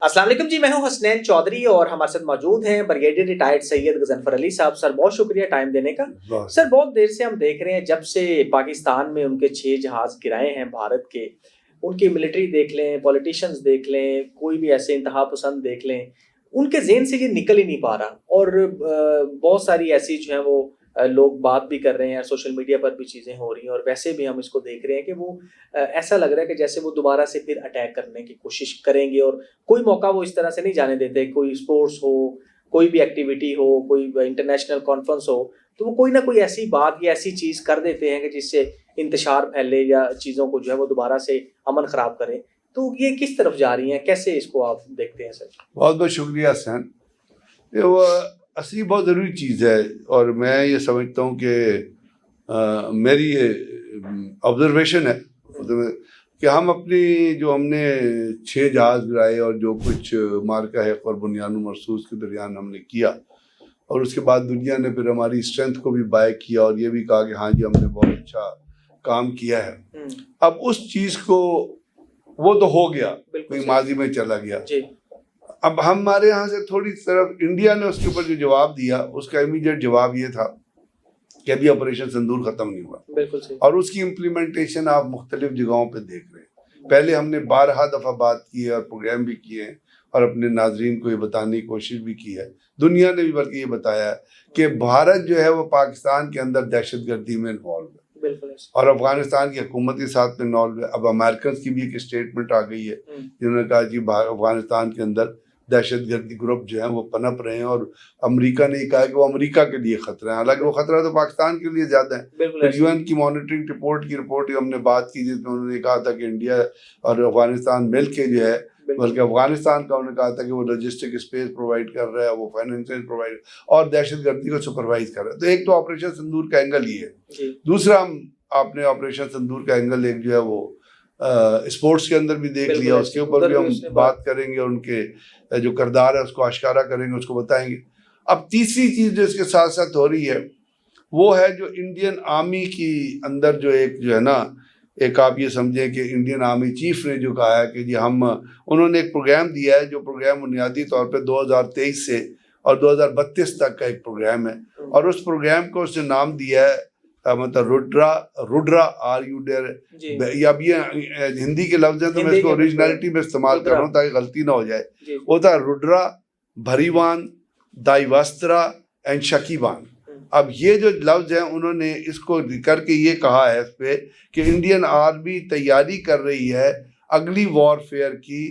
अस्सलाम वालेकुम जी, मैं हूं हसनैन चौधरी और हमारे साथ मौजूद हैं ब्रिगेडियर रिटायर्ड सैयद गजनफर अली साहब। सर बहुत शुक्रिया टाइम देने का। सर बहुत देर से हम देख रहे हैं, जब से पाकिस्तान में उनके 6 जहाज गिराए हैं भारत के, उनकी मिलिट्री देख लें, पॉलिटिशियंस देख लें, कोई भी ऐसे इंतहा पसंद देख लें, उनके ज़हन से ये निकल ही नहीं पा रहा। और बहुत सारी ऐसी जो है वो लोग बात भी कर रहे हैं, सोशल मीडिया पर भी चीज़ें हो रही हैं और वैसे भी हम इसको देख रहे हैं कि वो ऐसा लग रहा है कि जैसे वो दोबारा से फिर अटैक करने की कोशिश करेंगे और कोई मौका वो इस तरह से नहीं जाने देते। कोई स्पोर्ट्स हो, कोई भी एक्टिविटी हो, कोई इंटरनेशनल कॉन्फ्रेंस हो, तो वो कोई ना कोई ऐसी बात या ऐसी चीज़ कर देते हैं कि जिससे इंतशार फैले या चीज़ों को जो है वो दोबारा से अमन ख़राब करें। तो ये किस तरफ जा रही हैं? कैसे इसको आप देखते हैं सर? बहुत बहुत शुक्रिया हसन। ये वो असली बहुत ज़रूरी चीज़ है और मैं ये समझता हूँ कि मेरी ये ऑब्जर्वेशन है कि हम अपनी जो हमने 6 जहाज़ गिराए और जो कुछ मार्का है और बुनियान मरसूस के दरमियान हमने किया, और उसके बाद दुनिया ने फिर हमारी स्ट्रेंथ को भी बाय किया और ये भी कहा कि हाँ जी हमने बहुत अच्छा काम किया है। अब उस चीज़ को वो तो हो गया, कोई माजी में चला गया। अब हमारे यहाँ से थोड़ी तरफ इंडिया ने उसके ऊपर जो जवाब दिया, उसका इमीडिएट जवाब ये था कि अभी ऑपरेशन सिंदूर खत्म नहीं हुआ। बिल्कुल सही। और उसकी इम्प्लीमेंटेशन आप मुख्तलिफ जगहों पे देख रहे हैं। पहले हमने 12 दफ़ा बात की है और प्रोग्राम भी किए हैं और अपने नाजरीन को ये बताने की कोशिश भी की है। दुनिया ने भी बल्कि ये बताया है कि भारत जो है वो पाकिस्तान के अंदर दहशतगर्दी में इन्वॉल्व है और अफगानिस्तान की हुकूमत के साथ में इन्वॉल्व है। अब अमेरिकन की भी एक स्टेटमेंट आ गई है जिन्होंने कहा कि अफगानिस्तान के अंदर दहशतगर्दी ग्रुप जो है वो पनप रहे हैं और अमेरिका ने कहा कि वो अमेरिका के लिए खतरा है, हालांकि वो खतरा तो पाकिस्तान के लिए ज़्यादा है। तो यूएन की मॉनिटरिंग रिपोर्ट की हमने बात की जिसमें उन्होंने कहा था कि इंडिया और अफगानिस्तान मिल के जो है, बल्कि अफगानिस्तान का उन्होंने कहा था कि वो लॉजिस्टिक स्पेस प्रोवाइड कर रहा है, वो फाइनेंशियल प्रोवाइड और दहशतगर्दी को सुपरवाइज कर रहा है। तो एक तो ऑपरेशन सिंदूर का एंगल ये है। दूसरा आपने ऑपरेशन सिंदूर का एंगल एक जो है वो स्पोर्ट्स के अंदर भी देख लिया, उसके ऊपर भी हम बात करेंगे और उनके जो किरदार है उसको आश्कारा करेंगे, उसको बताएंगे। अब तीसरी चीज़ जो इसके साथ साथ हो रही है वो है जो इंडियन आर्मी की अंदर जो एक जो है ना, एक आप ये समझें कि इंडियन आर्मी चीफ ने जो कहा है कि जी उन्होंने एक प्रोग्राम दिया है, जो प्रोग्राम बुनियादी तौर पे 2023 से और 2032 तक का एक प्रोग्राम है और उस प्रोग्राम को उसने नाम दिया है मतलब रुड्रा या अब ये हिंदी के लफ्ज है तो मैं इसको ओरिजिनलिटी में इस्तेमाल कर रहा हूँ ताकि गलती ना हो जाए। वो था रुड्रा, भरीवान, दाइवास्त्रा एंड शकीबान। अब ये जो लफ्ज हैं उन्होंने इसको करके ये कहा है इस पे कि इंडियन आर्मी तैयारी कर रही है अगली वॉरफेयर की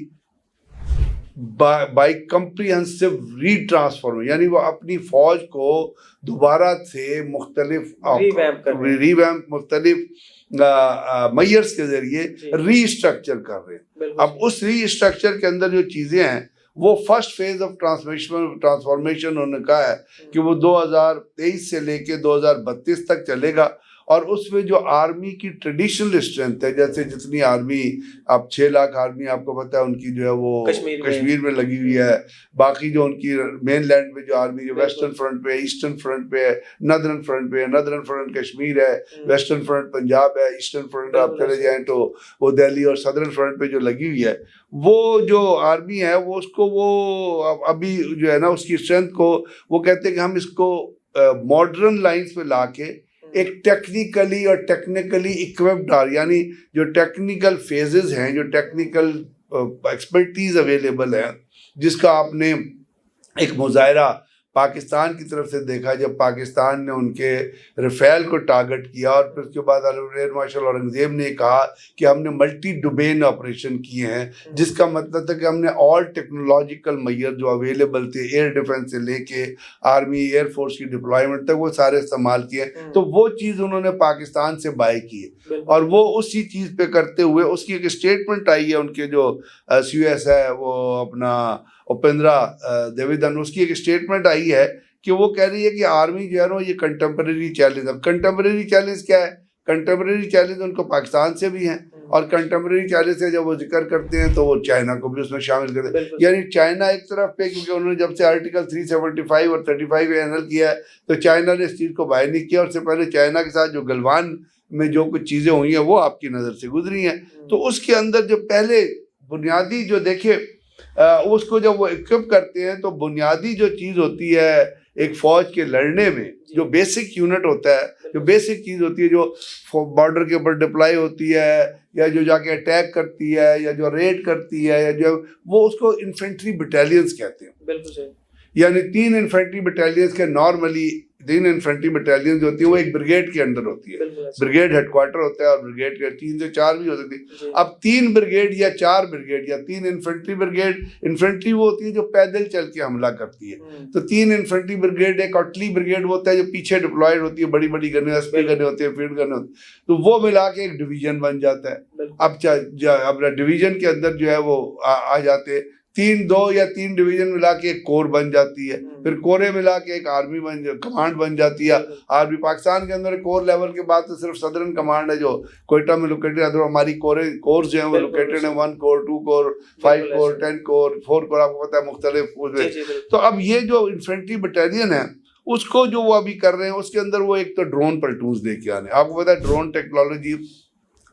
बाय कम्प्रीहेंसिव रीट्रांसफॉर्मेशन, यानी वो अपनी फौज को दोबारा से मुख्तलिफ रिवैम्प मुख्तलिफ मेयर्स के जरिए रीस्ट्रक्चर कर रहे हैं। अब उस रीस्ट्रक्चर के अंदर जो चीज़ें हैं वो फर्स्ट फेज ऑफ ट्रांसफॉर्मेशन उन्होंने कहा है कि वो 2023 से लेके 2032 तक चलेगा और उसमें जो आर्मी की ट्रेडिशनल स्ट्रेंथ है, जैसे जितनी आर्मी अब 6 लाख आर्मी आपको पता है उनकी जो है वो कश्मीर में लगी हुई है, बाकी जो उनकी मेन लैंड में जो आर्मी जो वेस्टर्न फ्रंट पे है, ईस्टर्न फ्रंट पे है, नदर्न फ्रंट पे है, नदर्न फ्रंट कश्मीर है, वेस्टर्न फ्रंट पंजाब है, ईस्टर्न फ्रंट आप चले जाएं तो वो दिल्ली और सदर्न फ्रंट पे जो लगी हुई है, वो जो आर्मी है वो उसको वो अभी जो है ना उसकी स्ट्रेंथ को वो कहते हैं कि हम इसको मॉडर्न लाइन्स पे ला के एक टेक्निकली और टेक्निकली इक्विप्ड यानी जो टेक्निकल फेजेस हैं, जो टेक्निकल एक्सपर्टीज अवेलेबल है, जिसका आपने एक मुजाहरा पाकिस्तान की तरफ से देखा जब पाकिस्तान ने उनके रफ़ेल को टारगेट किया और फिर उसके बाद एयर मार्शल औरंगजेब ने कहा कि हमने मल्टी डोमेन ऑपरेशन किए हैं, जिसका मतलब था कि हमने ऑल टेक्नोलॉजिकल मेजर जो अवेलेबल थे एयर डिफेंस से लेके आर्मी एयर फोर्स की डिप्लॉयमेंट तक वो सारे इस्तेमाल किए। तो वो चीज़ उन्होंने पाकिस्तान से बाय की है और वो उसी चीज़ पे करते हुए उसकी एक स्टेटमेंट आई है उनके जो CS है वो अपना उपेंद्रा देवीधन, उसकी एक स्टेटमेंट आई है कि वो कह रही है कि आर्मी जो है ना ये कंटेम्प्रेरी चैलेंज, अब कंटेम्प्रेरी चैलेंज क्या है, कंटेम्प्रेरी चैलेंज उनको पाकिस्तान से भी हैं और कंटेम्प्रेरी चैलेंज से जब वो जिक्र करते हैं तो वो चाइना को भी उसमें शामिल करते हैं। यानी चाइना एक तरफ पे, क्योंकि उन्होंने जब से आर्टिकल 375 और 35 एनल किया है तो चाइना ने इस चीज़ को बाहर नहीं किया और उससे पहले चाइना के साथ जो गलवान में जो कुछ चीज़ें हुई हैं वो आपकी नज़र से गुजरी हैं। तो उसके अंदर जो पहले बुनियादी जो देखिए उसको जब वो इक्विप करते हैं तो बुनियादी जो चीज़ होती है एक फौज के लड़ने में, जो बेसिक यूनिट होता है, जो बेसिक चीज़ होती है जो बॉर्डर के ऊपर डिप्लॉय होती है या जो जाके अटैक करती है या जो रेड करती है या जो, वो उसको इन्फेंट्री बटालियंस कहते हैं। बिल्कुल सही। यानी 3 इन्फेंट्री बटालियंस के नॉर्मली 3 इन्फेंट्री बटालियंस होती है, वो एक ब्रिगेड के अंडर होती है। ब्रिगेड हेडक्वार्टर होता है और ब्रिगेड के 3 से 4 भी हो सकती है। अब 3 ब्रिगेड या 4 ब्रिगेड या 3 इन्फेंट्री ब्रिगेड, इन्फेंट्री वो होती है जो पैदल चल के हमला करती है। तो 3 इन्फेंट्री ब्रिगेड, एक आर्टिलरी ब्रिगेड होता है जो पीछे डिप्लॉयड होती है, बड़ी बड़ी गनें, एसपी गनें होती है, फील्ड गनें होती है, तो वो मिला के एक डिवीजन बन जाता है। अब डिवीजन के अंदर जो है वो आ जाते हैं 2 या 3 डिवीजन मिला के एक कोर बन जाती है, फिर कोरे मिला के एक आर्मी कमांड बन जाती है। आर्मी पाकिस्तान के अंदर कोर लेवल के बाद तो सिर्फ सदर्न कमांड है जो कोयटा में लोकेटेड है, तो हमारी कोर्स जो है वो लोकेटेड है 1 core, 2 core, 5 core, 10 core, 4 core, आपको पता है मुख्तलिफ। तो अब ये जो इन्फेंट्री बटालियन है उसको जो वो अभी कर रहे हैं उसके अंदर वो एक तो ड्रोन प्लेटून्स देके आने, आपको पता है ड्रोन टेक्नोलॉजी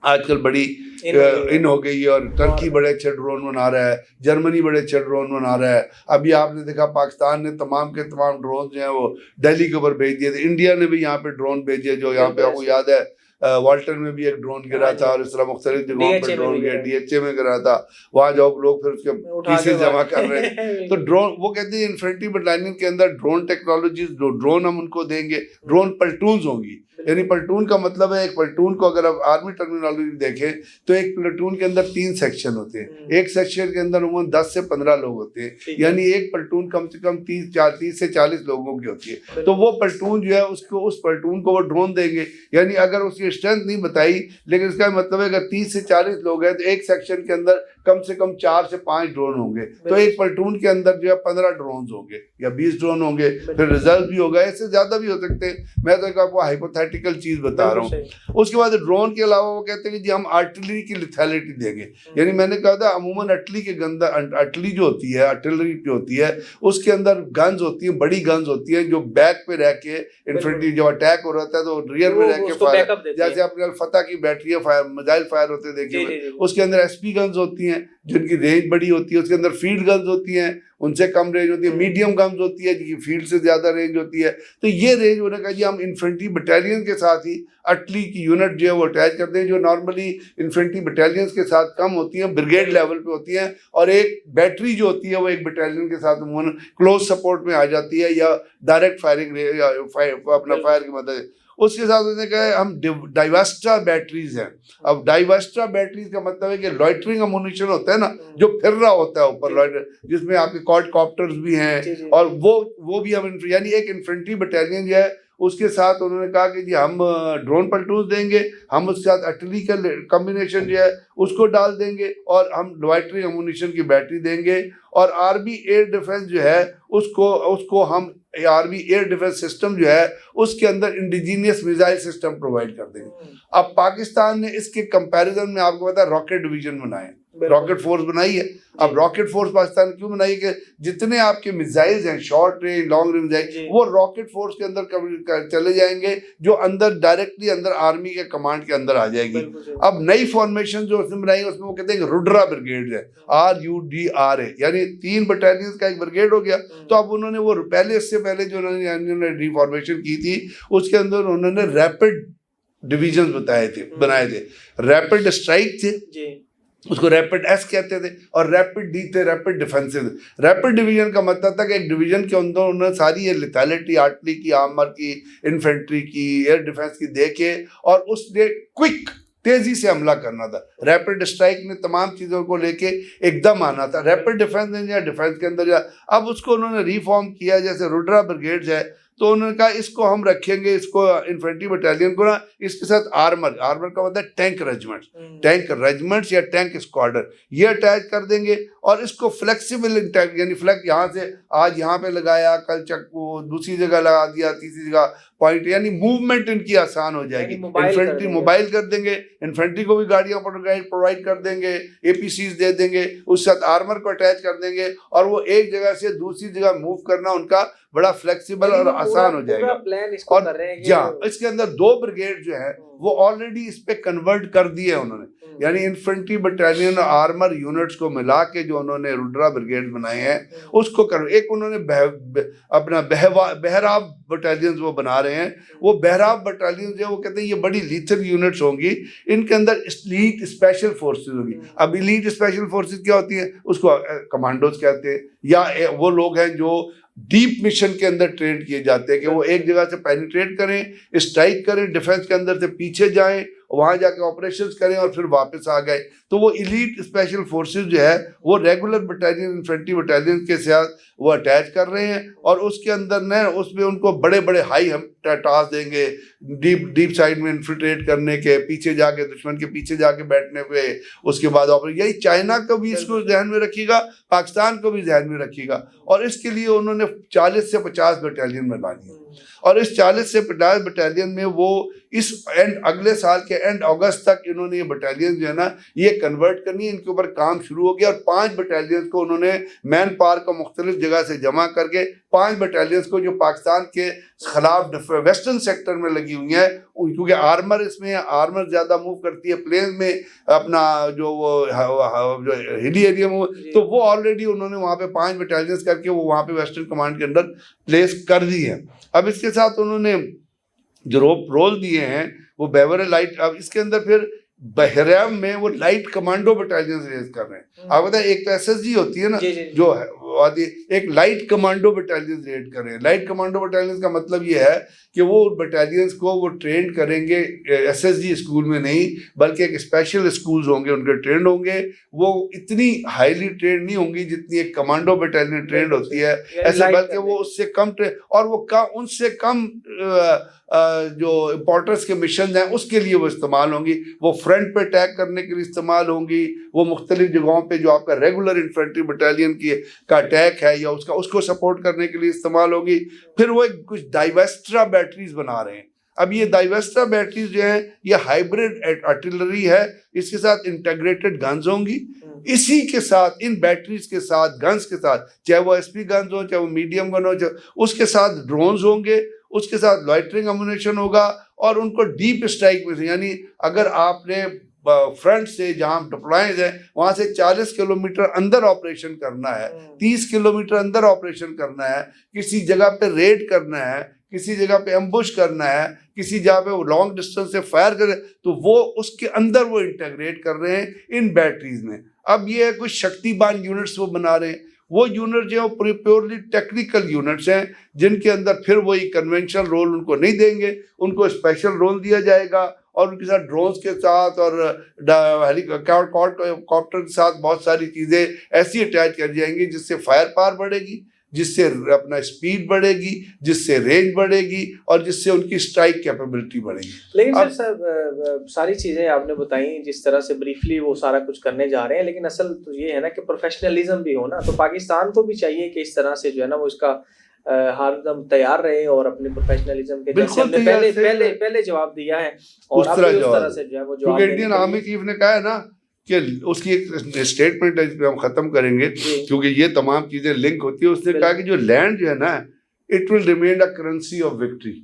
आजकल बड़ी इन हो गई है और टर्की बड़े अच्छे ड्रोन बना रहा है, जर्मनी बड़े अच्छे ड्रोन बना रहा है। अभी आपने देखा पाकिस्तान ने तमाम के तमाम ड्रोन जो हैं वो दिल्ली के ऊपर भेज दिए थे। इंडिया ने भी यहाँ पे ड्रोन भेजे, जो यहाँ पे आपको याद है वाल्टन में भी एक ड्रोन गिरा था और इस तरह मुख्तलिफ जगहों पर ड्रोन गिरा, DHA में गिरा था, वहाँ जाओ लोग फिर उसके पीसेस जमा कर रहे हैं। तो ड्रोन, वो कहते हैं इन्फेंट्री बटालियन के अंदर ड्रोन टेक्नोलॉजीज, ड्रोन हम उनको देंगे, ड्रोन प्लेटून्स होंगी। यानी प्लेटून का मतलब है, एक प्लेटून को अगर आप आर्मी टर्मिनोलॉजी देखें तो एक प्लेटून के अंदर 3 सेक्शन होते हैं। एक सेक्शन के अंदर उम्र 10 से 15 लोग होते हैं, यानी एक प्लेटून कम से कम 30 से 40 लोगों की होती है। तो वो प्लेटून जो है उसको, उस प्लेटून को वो ड्रोन देंगे। यानी अगर उसकी स्ट्रेंथ नहीं बताई, लेकिन इसका मतलब है अगर 30 से 40 लोग हैं तो एक सेक्शन के अंदर कम से कम 4 से 5 ड्रोन होंगे। तो एक प्लेटून के अंदर जो है 15 ड्रोन होंगे या 20 ड्रोन होंगे, फिर रिजर्व भी होगा, इससे ज्यादा भी हो सकते हैं। मैं तो आपको हाइपोथेटिकल चीज बता रहा हूँ। उसके बाद ड्रोन के अलावा वो कहते हैं कि जी हम आर्टिलरी की लिथैलिटी देंगे। यानी मैंने कहा था अमूमन आर्टिलरी के अंदर, आर्टिलरी जो होती है, आर्टिलरी जो होती है उसके अंदर गन्स होती है, बड़ी गन्स होती है जो बैक पे रह के इन्फेंट्री जब अटैक हो रहा है तो रियर में रह के फायर, जैसे अपने फतह की बैटरी फायर, मिसाइल फायर होते हैं देखिए, उसके अंदर SP गन्स होती हैं जिनकी रेंज बड़ी होती है। उसके अंदर फील्ड गन्स होती हैं, उनसे कम रेंज होती है। मीडियम गन्स होती है जिनकी फील्ड से ज्यादा रेंज होती है। तो ये रेंज होने का जी हम इन्फेंट्री बटालियन के साथ ही आर्टिलरी की यूनिट जो है वो अटैच करते हैं, जो नॉर्मली इन्फेंट्री बटालियंस के साथ कम होती हैं, ब्रिगेड लेवल पे होती हैं। और एक बैटरी जो होती है वो एक बटालियन के साथ क्लोज सपोर्ट में आ जाती है या डायरेक्ट फायरिंग अपना फायर की मदद। उसके साथ उसने कहा हम डाइवर्स्ट्रा बैटरीज हैं। अब डाइवर्स्ट्रा बैटरीज का मतलब है कि लॉइटरिंग अम्यूनिशन होता है ना, जो फिर रहा होता है ऊपर लॉइटर, जिसमें आपके क्वाडकॉप्टर्स भी हैं और वो भी हम, यानी एक इन्फेंट्री बटालियन जो है उसके साथ उन्होंने कहा कि जी हम ड्रोन प्लेटून्स देंगे, हम उसके साथ आर्टिलरी का कॉम्बिनेशन जो है उसको डाल देंगे और हम लॉइटरिंग अम्यूनिशन की बैटरी देंगे। और आर्मी एयर डिफेंस जो है उसको हम आर्मी एयर डिफेंस सिस्टम जो है उसके अंदर इंडिजीनियस मिसाइल सिस्टम प्रोवाइड कर देंगे। अब पाकिस्तान ने इसके कंपैरिजन में आपको पता है रॉकेट डिवीजन बनाए, रॉकेट फोर्स बनाई है। अब रॉकेट फोर्स पाकिस्तान क्यों बनाई कि जितने आपके मिसाइल्स हैं, short range, long range missile, वो रॉकेट फोर्स के अंदर चले जाएंगे, जो अंदर डायरेक्टली अंदर आर्मी के कमांड के अंदर आ जाएगी। अब नई फॉर्मेशन जो उसने बनाई उसमें वो कहते हैं रुड्रा ब्रिगेड है, RUDRA, यानी 3 बटालियंस का एक ब्रिगेड हो गया। तो अब उन्होंने वो पहले, इससे पहले जो उन्होंने रिफॉर्मेशन की थी उसके अंदर उन्होंने रैपिड डिविजन बनाए थे। रैपिड स्ट्राइक थे, उसको रैपिड S कहते थे, और रैपिड D थे, रैपिड डिफेंसिव। रैपिड डिवीजन का मतलब था कि एक डिवीजन के अंदर उन्होंने सारी ये लिथैलिटी, आर्टिलरी की, आर्मर की, इन्फेंट्री की, एयर डिफेंस की देके और उसने क्विक तेजी से हमला करना था। रैपिड स्ट्राइक ने तमाम चीज़ों को लेके एकदम आना था। रैपिड डिफेंस ने या डिफेंस के अंदर अब उसको उन्होंने रिफॉर्म किया, जैसे रुड्रा ब्रिगेड्स है तो उन्होंने कहा इसको हम रखेंगे, इसको इन्फेंट्री बटालियन को ना, इसके साथ आर्मर का मतलब टैंक रेजिमेंट्स या टैंक स्क्वाड्रन ये अटैच कर देंगे। और इसको फ्लेक्सिबल टैंक, यानी फ्लेक्स यहाँ से आज यहाँ पे लगाया, कल दूसरी जगह लगा दिया, तीसरी जगह पॉइंट, यानी मूवमेंट इनकी आसान हो जाएगी। इन्फेंट्री मोबाइल कर देंगे, इन्फेंट्री को भी गाड़ियाँ प्रोवाइड कर देंगे, APCs दे देंगे, उस साथ आर्मर को अटैच कर देंगे और वो एक जगह से दूसरी जगह मूव करना उनका बड़ा फ्लेक्सिबल और आसान हो जाएगा। और जहाँ इसके अंदर 2 ब्रिगेड जो है वो ऑलरेडी इस पे कन्वर्ट कर दिए उन्होंने, यानी इन्फेंट्री बटालियन और आर्मर यूनिट्स को मिला के जो उन्होंने रुद्रा ब्रिगेड बनाए हैं उसको कर, एक उन्होंने अपना बहराव बटालियंस वो बना रहे हैं। वो बहराव बटालियन जो वो कहते हैं ये बड़ी लीथल यूनिट्स होंगी, इनके अंदर एलीट स्पेशल फोर्सेस होगी। अब एलीट स्पेशल फोर्सेस क्या होती है, उसको कमांडोज कहते हैं, या वो लोग हैं जो डीप मिशन के अंदर ट्रेन किए जाते हैं कि वो एक जगह से पेनिट्रेट करें, स्ट्राइक करें, डिफेंस के अंदर से पीछे जाएं, वहां जाके ऑपरेशंस करें और फिर वापस आ गए। तो वो एलीट स्पेशल फोर्सेस जो है वो रेगुलर बटालियन इन्फेंट्री बटालियन के साथ वो अटैच कर रहे हैं, और उसके अंदर न उसमें उनको बड़े बड़े हाई हम टास्क देंगे, डीप साइड में इन्फिल्ट्रेट करने के, पीछे जाके दुश्मन के पीछे जाके बैठने पे, उसके बाद ऑपरेशन। यही चाइना को भी इसको ध्यान में रखिएगा, पाकिस्तान को भी ध्यान में रखिएगा, और इसके लिए उन्होंने 40 से 50 बटालियन बनानी है, और इस 40 से 50 बटालियन में वो इस अगले साल के एंड अगस्त तक इन्होंने ये बटालियन जो है ना ये कन्वर्ट करनी है, इनके ऊपर काम शुरू हो गया। और 5 बटालियन को उन्होंने मैन पावर को मुख्तलिफ जगह से जमा करके 5 बटालियन को जो पाकिस्तान के खिलाफ वेस्टर्न सेक्टर में लगी हुई हैं, क्योंकि आर्मर इसमें आर्मर ज़्यादा मूव करती है, प्लेन में अपना जो वो हिली एरिया में, तो वो ऑलरेडी उन्होंने वहाँ पे 5 बटालियन करके वो वहाँ पे वेस्टर्न कमांड के अंदर प्लेस कर दी है। अब इसके साथ उन्होंने जो रोल दिए हैं वो बेवर लाइट, अब इसके अंदर फिर बहराम में वो लाइट कमांडो बटालियन रेज कर रहे हैं। आप बताएं, एक तो एसएसजी होती है ना जो है, एक लाइट कमांडो बटालियन रेड कर रहे हैं। लाइट कमांडो बटालियन का मतलब ये है कि वो बटालियंस को वो ट्रेन करेंगे एसएसजी स्कूल में नहीं, बल्कि एक स्पेशल स्कूल्स होंगे उनके ट्रेंड होंगे, वो इतनी हाईली ट्रेंड नहीं होंगी जितनी एक कमांडो बटालियन ट्रेंड होती है ऐसे, बल्कि वो उससे कम और वो उनसे कम जो इम्पोर्टेंस के मिशन हैं उसके लिए वो इस्तेमाल होंगी। वो फ्रंट पे अटैक करने के लिए इस्तेमाल होंगी, वो मुख्तलिफ जगहों पे जो आपका रेगुलर इन्फेंट्री बटालियन का अटैक है या उसको सपोर्ट करने के लिए इस्तेमाल होगी। फिर वो एक कुछ डाइवेस्ट्रा बैटरीज बना रहे हैं। अब ये डाइवेस्ट्रा बैटरीज जो है ये हाइब्रिड आर्टिलरी है, इसके साथ इंटीग्रेटेड गन्स होंगी। इसी के साथ इन बैटरीज के साथ गन्स के साथ, चाहे वो एसपी गन्स हो, चाहे वो मीडियम गन हो, उसके साथ ड्रोन्स होंगे, उसके साथ लॉइटरिंग अम्यूनिशन होगा, और उनको डीप स्ट्राइक में से, यानी अगर आपने फ्रंट से जहां डिप्लॉयड है वहां से 40 किलोमीटर अंदर ऑपरेशन करना है, 30 किलोमीटर अंदर ऑपरेशन करना है, किसी जगह पे रेड करना है, किसी जगह पे एम्बुश करना है, किसी जगह पे वो लॉन्ग डिस्टेंस से फायर करे, तो वो उसके अंदर वो इंटीग्रेट कर रहे हैं इन बैटरीज में। अब ये कुछ शक्तिमान यूनिट्स वो बना रहे हैं। वो यूनिट जो है प्योरली टेक्निकल यूनिट्स हैं, जिनके अंदर फिर वही कन्वेंशनल रोल उनको नहीं देंगे, उनको स्पेशल रोल दिया जाएगा, और उनके साथ ड्रोन्स के साथ और हेलीकॉप्टर के साथ बहुत सारी चीज़ें ऐसी अटैच कर जाएंगी जिससे फायर पावर बढ़ेगी, जिससे अपना स्पीड बढ़ेगी, जिससे रेंज बढ़ेगी, और जिससे उनकी स्ट्राइक कैपेबिलिटी बढ़ेगी। लेकिन सर सारी चीज़ें आपने बताई जिस तरह से ब्रीफली वो सारा कुछ करने जा रहे हैं, लेकिन असल तो ये है ना कि प्रोफेशनलिज्म भी हो ना, तो पाकिस्तान को भी चाहिए कि इस तरह से जो है ना वो इसका हरदम तैयार रहे और अपने प्रोफेशनलिज्म के जैसे हमने पहले जवाब दिया है, और अब भी उस तरह से जो है वो जवाब। इंडियन आर्मी चीफ ने कहा है ना कि उसकी एक स्टेटमेंट है, इस पे हम खत्म करेंगे क्योंकि ये तमाम चीजें लिंक होती है। उसने कहा कि जो लैंड जो है ना, it will remain a currency of victory.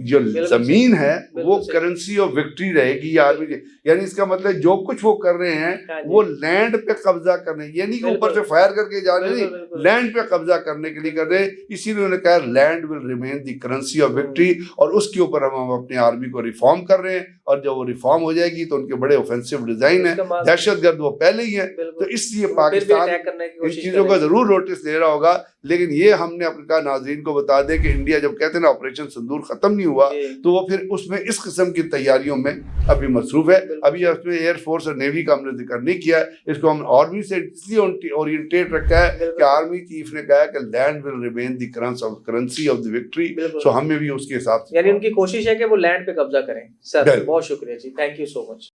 जो जमीन है वो करेंसी ऑफ विक्ट्री रहेगी आर्मी की, यानी इसका मतलब जो कुछ वो कर रहे हैं वो लैंड पे कब्जा करने, यानी कि ऊपर से फायर करके जा रहे नहीं, लैंड पे कब्जा करने के लिए कर रहे हैं। इसीलिए उन्होंने कहा land will remain the currency of victory, और उसके ऊपर हम अपनी आर्मी को रिफॉर्म कर रहे हैं, और जब वो रिफॉर्म हो जाएगी तो उनके बड़े ऑफेंसिव डिजाइन है, दहशतगर्द वो पहले ही है, तो इसलिए पाकिस्तान इन चीजों का जरूर नोटिस ले रहा होगा। लेकिन ये हमने अपने नाज़रीन को बता दें कि इंडिया जब कहते हैं ना ऑपरेशन सिंदूर खत्म नहीं हुआ, तो वो फिर उसमें इस किस्म की तैयारियों में अभी मसरूफ है। अभी उसमें एयरफोर्स और नेवी का हमने जिक्र नहीं किया, इसको हम आर्मी से इसलिए ओरिएंटेड रखा है कि आर्मी चीफ ने कहा कि land will remain the currency of the victory, so हमें भी उसके हिसाब से, यानी उनकी कोशिश है कि वो लैंड पे कब्जा करें। सर बहुत शुक्रिया जी, थैंक यू सो मच।